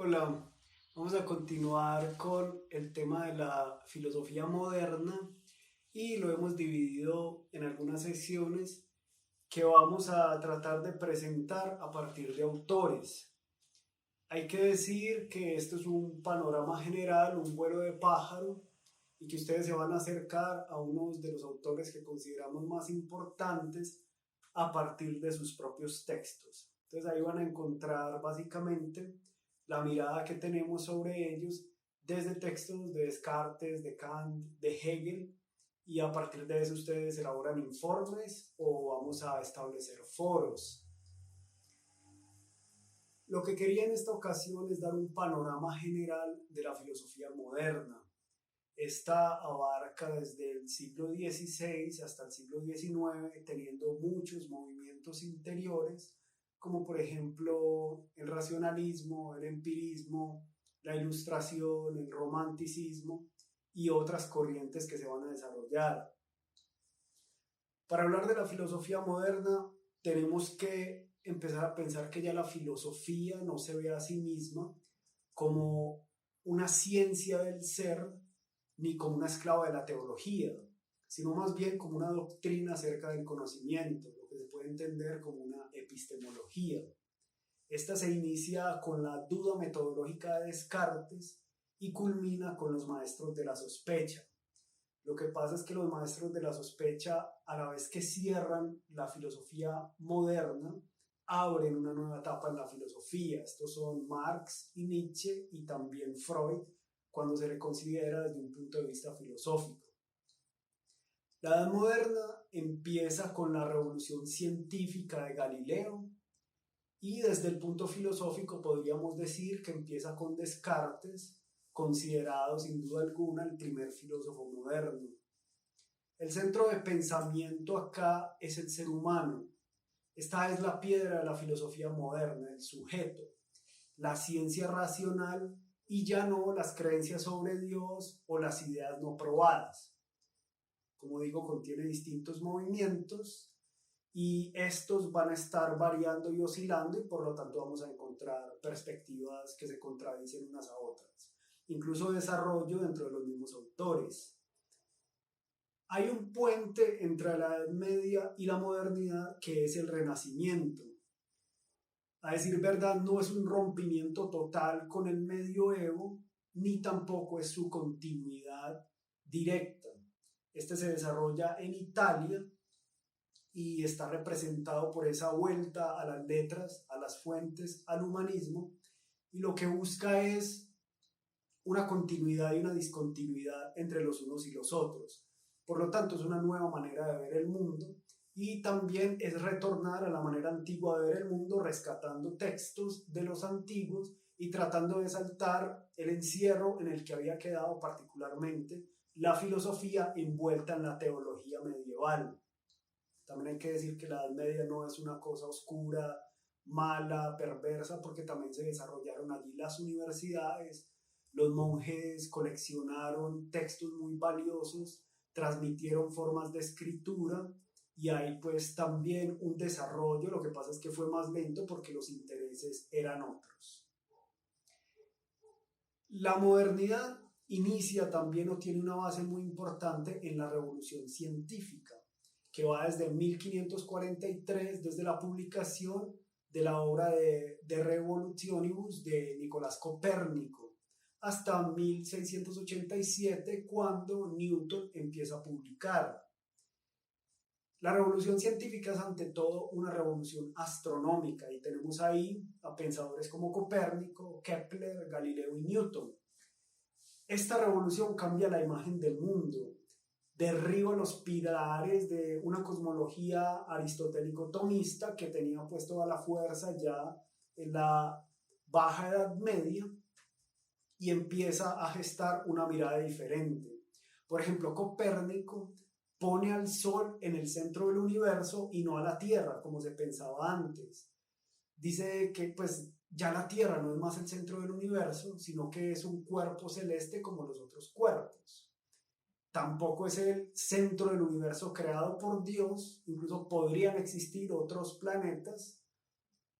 Hola, vamos a continuar con el tema de la filosofía moderna y lo hemos dividido en algunas secciones que vamos a tratar de presentar a partir de autores. Hay que decir que esto es un panorama general, un vuelo de pájaro, y que ustedes se van a acercar a unos de los autores que consideramos más importantes a partir de sus propios textos. Entonces ahí van a encontrar básicamente la mirada que tenemos sobre ellos desde textos de Descartes, de Kant, de Hegel, y a partir de eso ustedes elaboran informes o vamos a establecer foros. Lo que quería en esta ocasión es dar un panorama general de la filosofía moderna. Esta abarca desde el siglo XVI hasta el siglo XIX, teniendo muchos movimientos interiores, como por ejemplo el racionalismo, el empirismo, la ilustración, el romanticismo y otras corrientes que se van a desarrollar. Para hablar de la filosofía moderna, tenemos que empezar a pensar que ya la filosofía no se ve a sí misma como una ciencia del ser ni como una esclava de la teología, sino más bien como una doctrina acerca del conocimiento, lo que se puede entender como una epistemología. Esta se inicia con la duda metodológica de Descartes y culmina con los maestros de la sospecha. Lo que pasa es que los maestros de la sospecha, a la vez que cierran la filosofía moderna, abren una nueva etapa en la filosofía. Estos son Marx y Nietzsche y también Freud, cuando se le considera desde un punto de vista filosófico. La Edad Moderna empieza con la revolución científica de Galileo y desde el punto filosófico podríamos decir que empieza con Descartes, considerado sin duda alguna el primer filósofo moderno. El centro de pensamiento acá es el ser humano. Esta es la piedra de la filosofía moderna, el sujeto, la ciencia racional y ya no las creencias sobre Dios o las ideas no probadas. Como digo, contiene distintos movimientos y estos van a estar variando y oscilando y por lo tanto vamos a encontrar perspectivas que se contradicen unas a otras. Incluso desarrollo dentro de los mismos autores. Hay un puente entre la Edad Media y la modernidad que es el Renacimiento. A decir verdad, no es un rompimiento total con el medioevo, ni tampoco es su continuidad directa. Este se desarrolla en Italia y está representado por esa vuelta a las letras, a las fuentes, al humanismo, y lo que busca es una continuidad y una discontinuidad entre los unos y los otros. Por lo tanto, es una nueva manera de ver el mundo y también es retornar a la manera antigua de ver el mundo, rescatando textos de los antiguos y tratando de saltar el encierro en el que había quedado particularmente la filosofía envuelta en la teología medieval. También hay que decir que la Edad Media no es una cosa oscura, mala, perversa, porque también se desarrollaron allí las universidades, los monjes coleccionaron textos muy valiosos, transmitieron formas de escritura y hay pues también un desarrollo, lo que pasa es que fue más lento porque los intereses eran otros. La modernidad inicia también o tiene una base muy importante en la revolución científica, que va desde 1543, desde la publicación de la obra de Revolutionibus de Nicolás Copérnico, hasta 1687, cuando Newton empieza a publicar. La revolución científica es ante todo una revolución astronómica y tenemos ahí a pensadores como Copérnico, Kepler, Galileo y Newton. Esta revolución cambia la imagen del mundo, derriba los pilares de una cosmología aristotélico-tomista que tenía pues toda la fuerza ya en la Baja Edad Media y empieza a gestar una mirada diferente. Por ejemplo, Copérnico pone al Sol en el centro del universo y no a la Tierra, como se pensaba antes. Dice que pues ya la Tierra no es más el centro del universo, sino que es un cuerpo celeste como los otros cuerpos. Tampoco es el centro del universo creado por Dios, incluso podrían existir otros planetas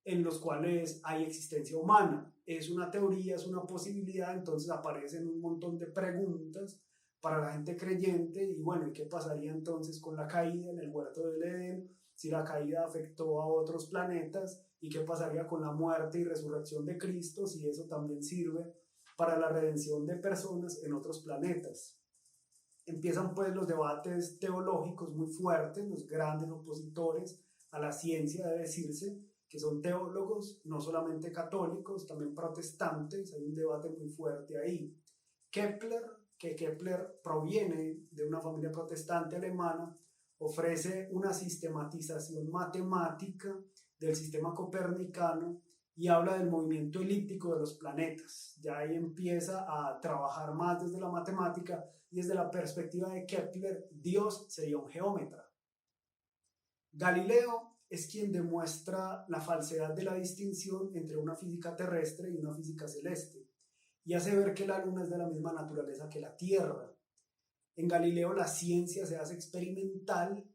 en los cuales hay existencia humana. Es una teoría, es una posibilidad, entonces aparecen un montón de preguntas para la gente creyente y bueno, ¿y qué pasaría entonces con la caída en el huerto del Edén? Si la caída afectó a otros planetas y qué pasaría con la muerte y resurrección de Cristo, si eso también sirve para la redención de personas en otros planetas. Empiezan pues los debates teológicos muy fuertes, los grandes opositores a la ciencia, debe decirse, que son teólogos, no solamente católicos, también protestantes, hay un debate muy fuerte ahí. Kepler, que Kepler proviene de una familia protestante alemana, ofrece una sistematización matemática del sistema copernicano y habla del movimiento elíptico de los planetas. Ya ahí empieza a trabajar más desde la matemática y desde la perspectiva de Kepler, Dios sería un geómetra. Galileo es quien demuestra la falsedad de la distinción entre una física terrestre y una física celeste y hace ver que la luna es de la misma naturaleza que la Tierra. En Galileo la ciencia se hace experimental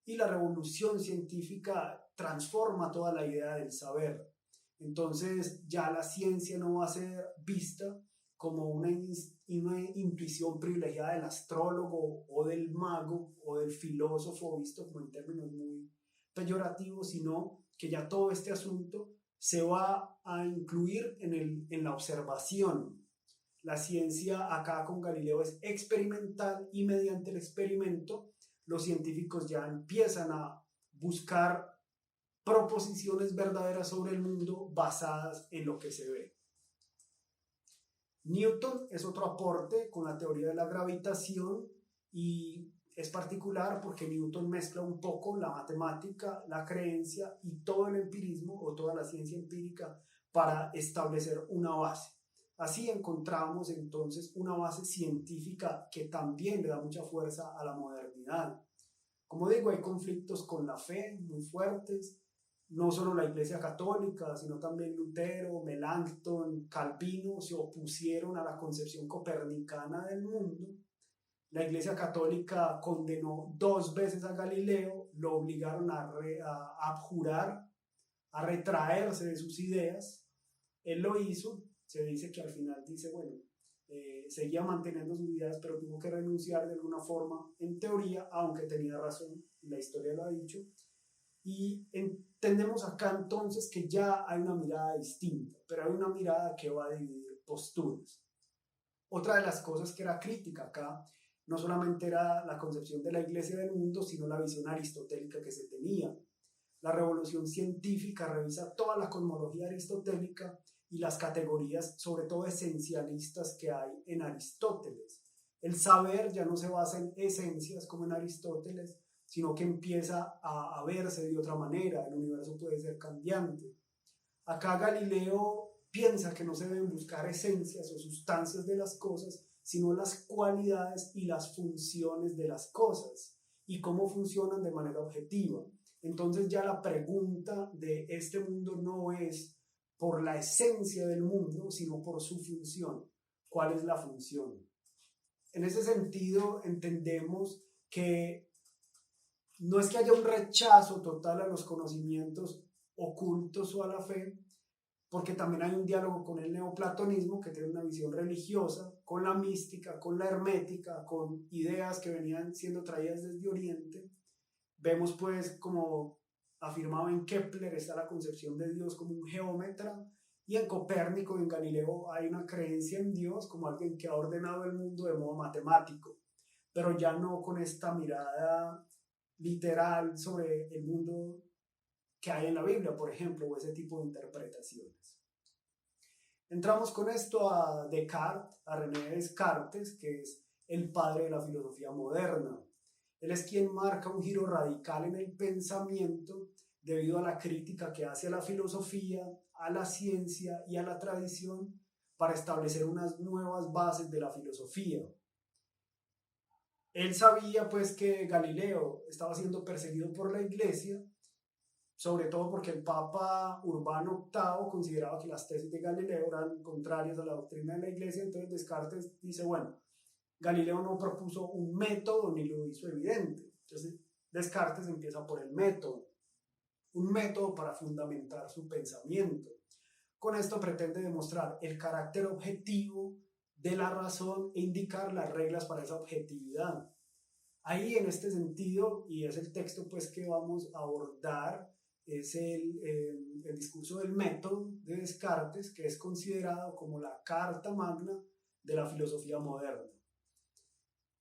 y la revolución científica transforma toda la idea del saber. Entonces ya la ciencia no va a ser vista como una intuición privilegiada del astrólogo o del mago o del filósofo, visto como en términos muy peyorativos, sino que ya todo este asunto se va a incluir en la observación. La ciencia acá con Galileo es experimental y mediante el experimento los científicos ya empiezan a buscar proposiciones verdaderas sobre el mundo basadas en lo que se ve. Newton es otro aporte con la teoría de la gravitación y es particular porque Newton mezcla un poco la matemática, la creencia y todo el empirismo o toda la ciencia empírica para establecer una base. Así encontramos entonces una base científica que también le da mucha fuerza a la modernidad. Como digo, hay conflictos con la fe muy fuertes, no solo la Iglesia Católica, sino también Lutero, Melanchthon, Calvino se opusieron a la concepción copernicana del mundo. La Iglesia Católica condenó 2 veces a Galileo, lo obligaron a abjurar, a retraerse de sus ideas. Él lo hizo, se dice que al final dice, bueno, seguía manteniendo sus ideas, pero tuvo que renunciar de alguna forma, en teoría, aunque tenía razón, la historia lo ha dicho. Y entendemos acá entonces que ya hay una mirada distinta, pero hay una mirada que va a dividir posturas. Otra de las cosas que era crítica acá, no solamente era la concepción de la Iglesia del mundo, sino la visión aristotélica que se tenía. La revolución científica revisa toda la cosmología aristotélica y las categorías, sobre todo esencialistas, que hay en Aristóteles. El saber ya no se basa en esencias como en Aristóteles, sino que empieza a verse de otra manera, el universo puede ser cambiante. Acá Galileo piensa que no se deben buscar esencias o sustancias de las cosas, sino las cualidades y las funciones de las cosas y cómo funcionan de manera objetiva. Entonces ya la pregunta de este mundo no es por la esencia del mundo, sino por su función. ¿Cuál es la función? En ese sentido entendemos que no es que haya un rechazo total a los conocimientos ocultos o a la fe, porque también hay un diálogo con el neoplatonismo que tiene una visión religiosa, con la mística, con la hermética, con ideas que venían siendo traídas desde Oriente. Vemos pues, como afirmaba en Kepler, está la concepción de Dios como un geómetra, y en Copérnico y en Galileo hay una creencia en Dios como alguien que ha ordenado el mundo de modo matemático, pero ya no con esta mirada literal sobre el mundo que hay en la Biblia, por ejemplo, o ese tipo de interpretaciones. Entramos con esto a Descartes, a René Descartes, que es el padre de la filosofía moderna. Él es quien marca un giro radical en el pensamiento debido a la crítica que hace a la filosofía, a la ciencia y a la tradición para establecer unas nuevas bases de la filosofía. Él sabía pues que Galileo estaba siendo perseguido por la Iglesia, sobre todo porque el Papa Urbano VIII consideraba que las tesis de Galileo eran contrarias a la doctrina de la Iglesia. Entonces Descartes dice, bueno, Galileo no propuso un método ni lo hizo evidente. Entonces Descartes empieza por el método. un método para fundamentar su pensamiento. Con esto pretende demostrar el carácter objetivo de la razón e indicar las reglas para esa objetividad. Ahí en este sentido, y es el texto pues que vamos a abordar, es el discurso del método de Descartes, que es considerado como la carta magna de la filosofía moderna.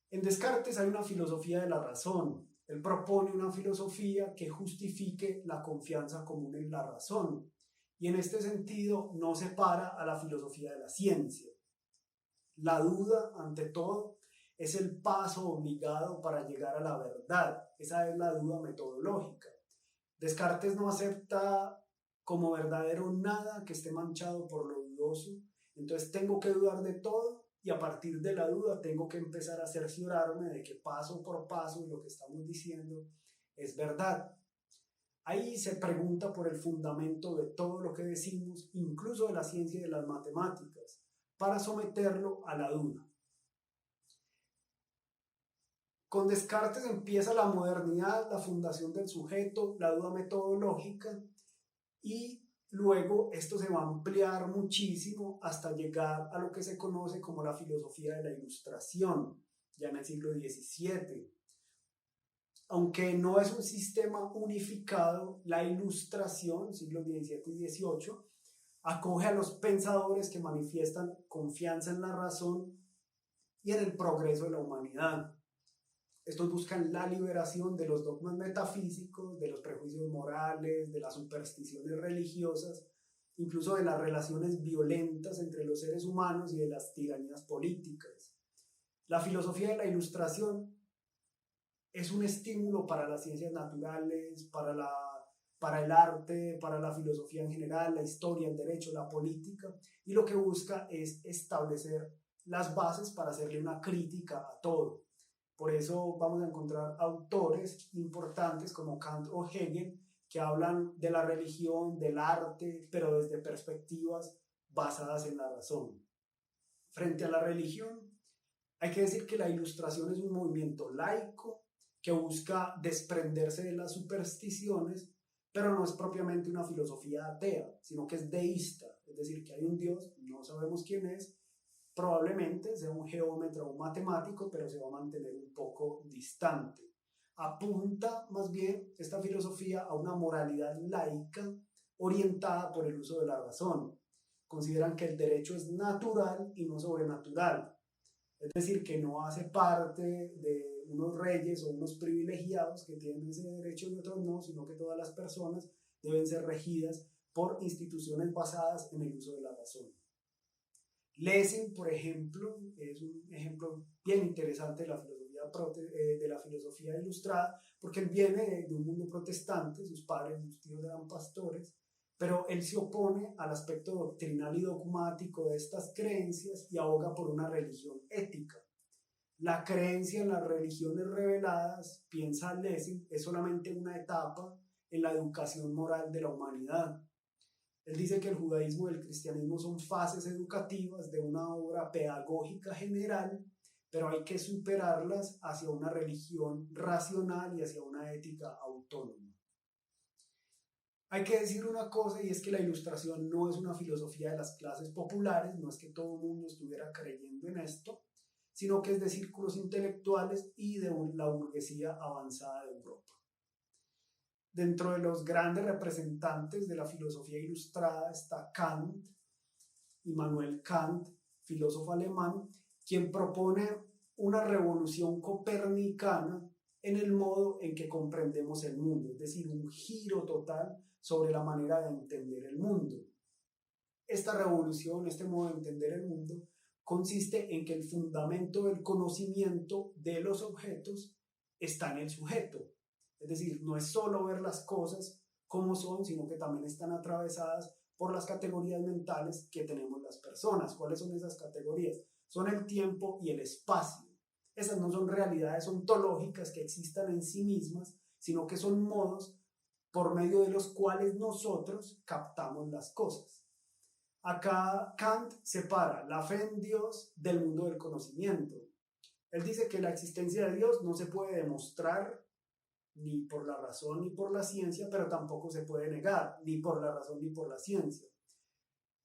En Descartes hay una filosofía de la razón. Él propone una filosofía que justifique la confianza común en la razón, y en este sentido no separa a la filosofía de la ciencia. La duda, ante todo, es el paso obligado para llegar a la verdad. Esa es la duda metodológica. Descartes no acepta como verdadero nada que esté manchado por lo dudoso. Entonces tengo que dudar de todo y a partir de la duda tengo que empezar a cerciorarme de que paso por paso lo que estamos diciendo es verdad. Ahí se pregunta por el fundamento de todo lo que decimos, incluso de la ciencia y de las matemáticas, para someterlo a la duda. Con Descartes empieza la modernidad, la fundación del sujeto, la duda metodológica, y luego esto se va a ampliar muchísimo hasta llegar a lo que se conoce como la filosofía de la Ilustración, ya en el siglo XVII. Aunque no es un sistema unificado, la Ilustración, siglos XVII y XVIII, acoge a los pensadores que manifiestan confianza en la razón y en el progreso de la humanidad. Estos buscan la liberación de los dogmas metafísicos, de los prejuicios morales, de las supersticiones religiosas, incluso de las relaciones violentas entre los seres humanos y de las tiranías políticas. La filosofía de la Ilustración es un estímulo para las ciencias naturales, para el arte, para la filosofía en general, la historia, el derecho, la política, y lo que busca es establecer las bases para hacerle una crítica a todo. Por eso vamos a encontrar autores importantes como Kant o Hegel que hablan de la religión, del arte, pero desde perspectivas basadas en la razón. Frente a la religión, hay que decir que la Ilustración es un movimiento laico que busca desprenderse de las supersticiones, pero no es propiamente una filosofía atea, sino que es deísta, es decir, que hay un Dios, no sabemos quién es, probablemente sea un geómetra o un matemático, pero se va a mantener un poco distante. Apunta más bien esta filosofía a una moralidad laica orientada por el uso de la razón. Consideran que el derecho es natural y no sobrenatural, es decir, que no hace parte de unos reyes o unos privilegiados que tienen ese derecho y otros no, sino que todas las personas deben ser regidas por instituciones basadas en el uso de la razón. Lessing, por ejemplo, es un ejemplo bien interesante de la filosofía ilustrada, porque él viene de un mundo protestante, sus padres, sus tíos eran pastores, pero él se opone al aspecto doctrinal y dogmático de estas creencias y aboga por una religión ética. La creencia en las religiones reveladas, piensa Lessing, es solamente una etapa en la educación moral de la humanidad. Él dice que el judaísmo y el cristianismo son fases educativas de una obra pedagógica general, pero hay que superarlas hacia una religión racional y hacia una ética autónoma. Hay que decir una cosa, y es que la Ilustración no es una filosofía de las clases populares, no es que todo el mundo estuviera creyendo en esto, sino que es de círculos intelectuales y de la burguesía avanzada de Europa. Dentro de los grandes representantes de la filosofía ilustrada está Kant, Immanuel Kant, filósofo alemán, quien propone una revolución copernicana en el modo en que comprendemos el mundo, es decir, un giro total sobre la manera de entender el mundo. Esta revolución, este modo de entender el mundo, consiste en que el fundamento del conocimiento de los objetos está en el sujeto. Es decir, no es solo ver las cosas como son, sino que también están atravesadas por las categorías mentales que tenemos las personas. ¿Cuáles son esas categorías? Son el tiempo y el espacio. Esas no son realidades ontológicas que existan en sí mismas, sino que son modos por medio de los cuales nosotros captamos las cosas. Acá Kant separa la fe en Dios del mundo del conocimiento. Él dice que la existencia de Dios no se puede demostrar ni por la razón ni por la ciencia, pero tampoco se puede negar, ni por la razón ni por la ciencia.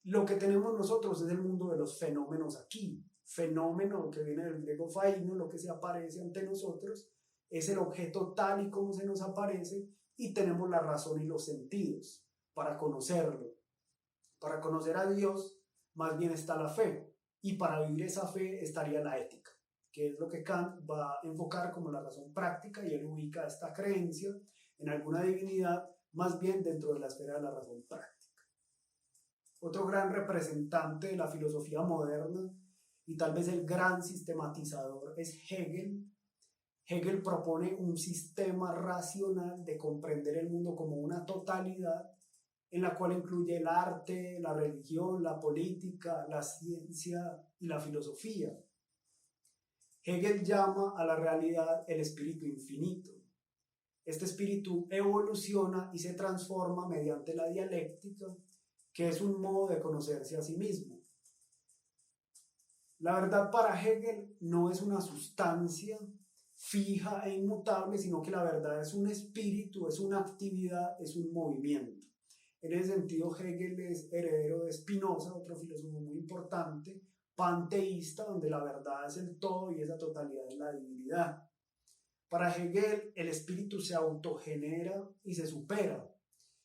Lo que tenemos nosotros es el mundo de los fenómenos aquí. Fenómeno que viene del griego faino, lo que se aparece ante nosotros, es el objeto tal y como se nos aparece, y tenemos la razón y los sentidos para conocerlo. Para conocer a Dios, más bien está la fe, y para vivir esa fe estaría la ética, que es lo que Kant va a enfocar como la razón práctica, y él ubica esta creencia en alguna divinidad más bien dentro de la esfera de la razón práctica. Otro gran representante de la filosofía moderna y tal vez el gran sistematizador es Hegel. Hegel propone un sistema racional de comprender el mundo como una totalidad en la cual incluye el arte, la religión, la política, la ciencia y la filosofía. Hegel llama a la realidad el espíritu infinito. Este espíritu evoluciona y se transforma mediante la dialéctica, que es un modo de conocerse a sí mismo. La verdad para Hegel no es una sustancia fija e inmutable, sino que la verdad es un espíritu, es una actividad, es un movimiento. En ese sentido, Hegel es heredero de Spinoza, otro filósofo muy importante, panteísta, donde la verdad es el todo y esa totalidad es la divinidad. Para Hegel, el espíritu se autogenera y se supera,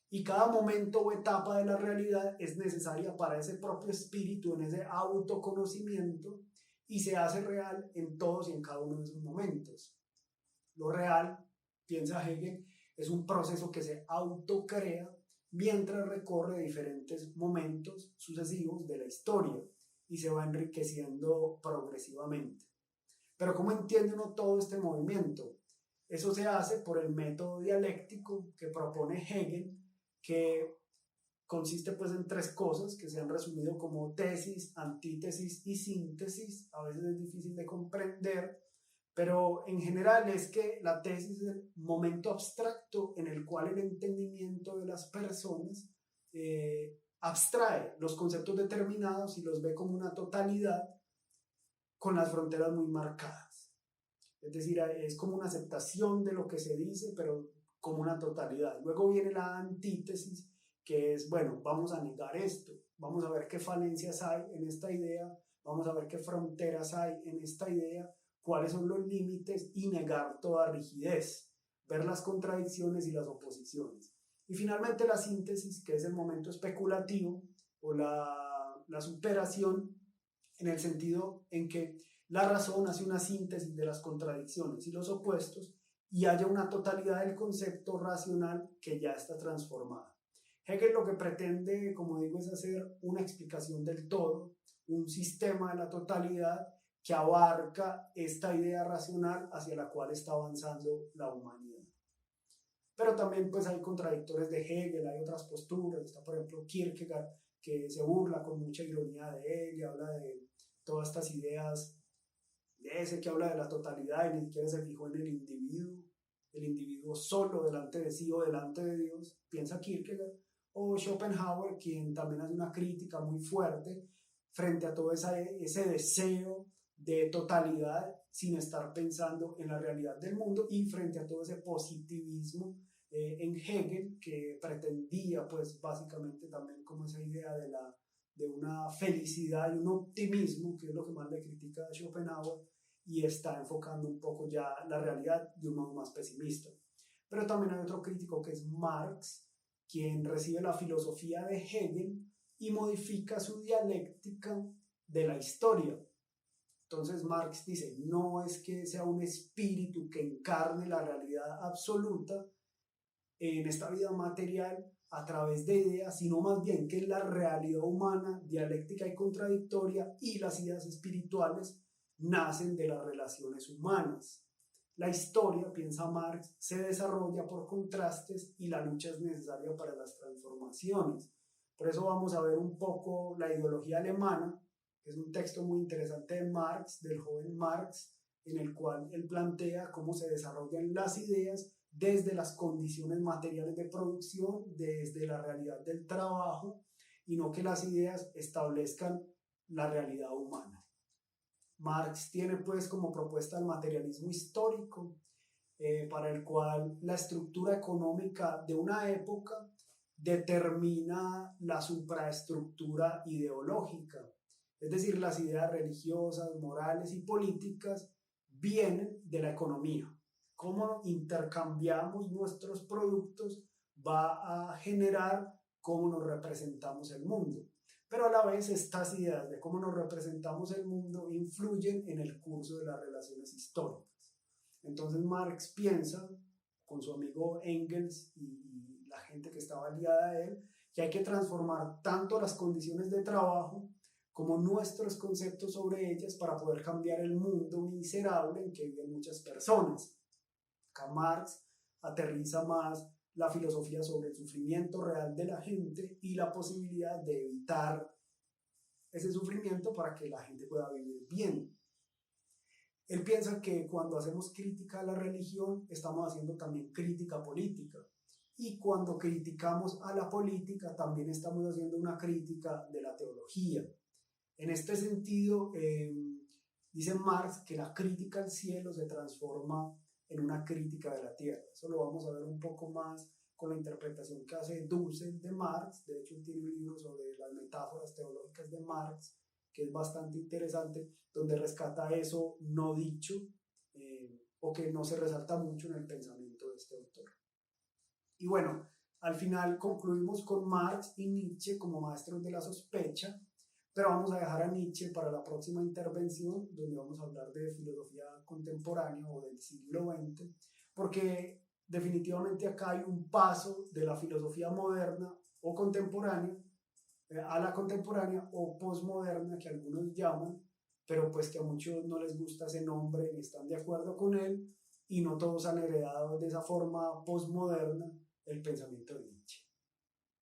y cada momento o etapa de la realidad es necesaria para ese propio espíritu, en ese autoconocimiento, y se hace real en todos y en cada uno de esos momentos. Lo real, piensa Hegel, es un proceso que se autocrea mientras recorre diferentes momentos sucesivos de la historia y se va enriqueciendo progresivamente. Pero ¿cómo entiende uno todo este movimiento? Eso se hace por el método dialéctico que propone Hegel, que consiste pues en tres cosas que se han resumido como tesis, antítesis y síntesis. A veces es difícil de comprender, pero en general es que la tesis es el momento abstracto en el cual el entendimiento de las personas abstrae los conceptos determinados y los ve como una totalidad con las fronteras muy marcadas. Es decir, es como una aceptación de lo que se dice, pero como una totalidad. Luego viene la antítesis, que es, bueno, vamos a negar esto, vamos a ver qué falencias hay en esta idea, vamos a ver qué fronteras hay en esta idea, cuáles son los límites y negar toda rigidez, ver las contradicciones y las oposiciones. Y finalmente la síntesis, que es el momento especulativo o la superación, en el sentido en que la razón hace una síntesis de las contradicciones y los opuestos y haya una totalidad del concepto racional que ya está transformada. Hegel lo que pretende, como digo, es hacer una explicación del todo, un sistema de la totalidad que abarca esta idea racional hacia la cual está avanzando la humanidad. Pero también pues hay contradictores de Hegel, hay otras posturas, está por ejemplo Kierkegaard, que se burla con mucha ironía de él y habla de todas estas ideas, de ese que habla de la totalidad y ni siquiera se fijó en el individuo solo delante de sí o delante de Dios, piensa Kierkegaard, o Schopenhauer, quien también hace una crítica muy fuerte frente a todo ese deseo de totalidad sin estar pensando en la realidad del mundo, y frente a todo ese positivismo en Hegel, que pretendía pues básicamente también como esa idea de una felicidad y un optimismo, que es lo que más le critica a Schopenhauer, y está enfocando un poco ya la realidad de un modo más pesimista. Pero también hay otro crítico que es Marx, quien recibe la filosofía de Hegel y modifica su dialéctica de la historia. Entonces Marx dice, no es que sea un espíritu que encarne la realidad absoluta en esta vida material a través de ideas, sino más bien que es la realidad humana, dialéctica y contradictoria, y las ideas espirituales nacen de las relaciones humanas. La historia, piensa Marx, se desarrolla por contrastes y la lucha es necesaria para las transformaciones. Por eso vamos a ver un poco la ideología alemana, que es un texto muy interesante de Marx, del joven Marx, en el cual él plantea cómo se desarrollan las ideas desde las condiciones materiales de producción, desde la realidad del trabajo, y no que las ideas establezcan la realidad humana. Marx tiene pues como propuesta el materialismo histórico, para el cual la estructura económica de una época determina la supraestructura ideológica. Es decir, las ideas religiosas, morales y políticas vienen de la economía. Cómo intercambiamos nuestros productos va a generar cómo nos representamos el mundo. Pero a la vez estas ideas de cómo nos representamos el mundo influyen en el curso de las relaciones históricas. Entonces Marx piensa, con su amigo Engels y la gente que estaba aliada a él, que hay que transformar tanto las condiciones de trabajo como nuestros conceptos sobre ellas para poder cambiar el mundo miserable en que viven muchas personas. Acá Marx aterriza más la filosofía sobre el sufrimiento real de la gente y la posibilidad de evitar ese sufrimiento para que la gente pueda vivir bien. Él piensa que cuando hacemos crítica a la religión, estamos haciendo también crítica política. Y cuando criticamos a la política, también estamos haciendo una crítica de la teología. En este sentido, dice Marx que la crítica al cielo se transforma en una crítica de la tierra. Eso lo vamos a ver un poco más con la interpretación que hace Dussel de Marx. De hecho, él tiene un libro sobre las metáforas teológicas de Marx, que es bastante interesante, donde rescata eso no dicho o que no se resalta mucho en el pensamiento de este autor. Y bueno, al final concluimos con Marx y Nietzsche como maestros de la sospecha, pero vamos a dejar a Nietzsche para la próxima intervención, donde vamos a hablar de filosofía contemporánea o del siglo XX, porque definitivamente acá hay un paso de la filosofía moderna o contemporánea a la contemporánea o posmoderna, que algunos llaman, pero pues que a muchos no les gusta ese nombre ni están de acuerdo con él, y no todos han heredado de esa forma posmoderna el pensamiento de Nietzsche.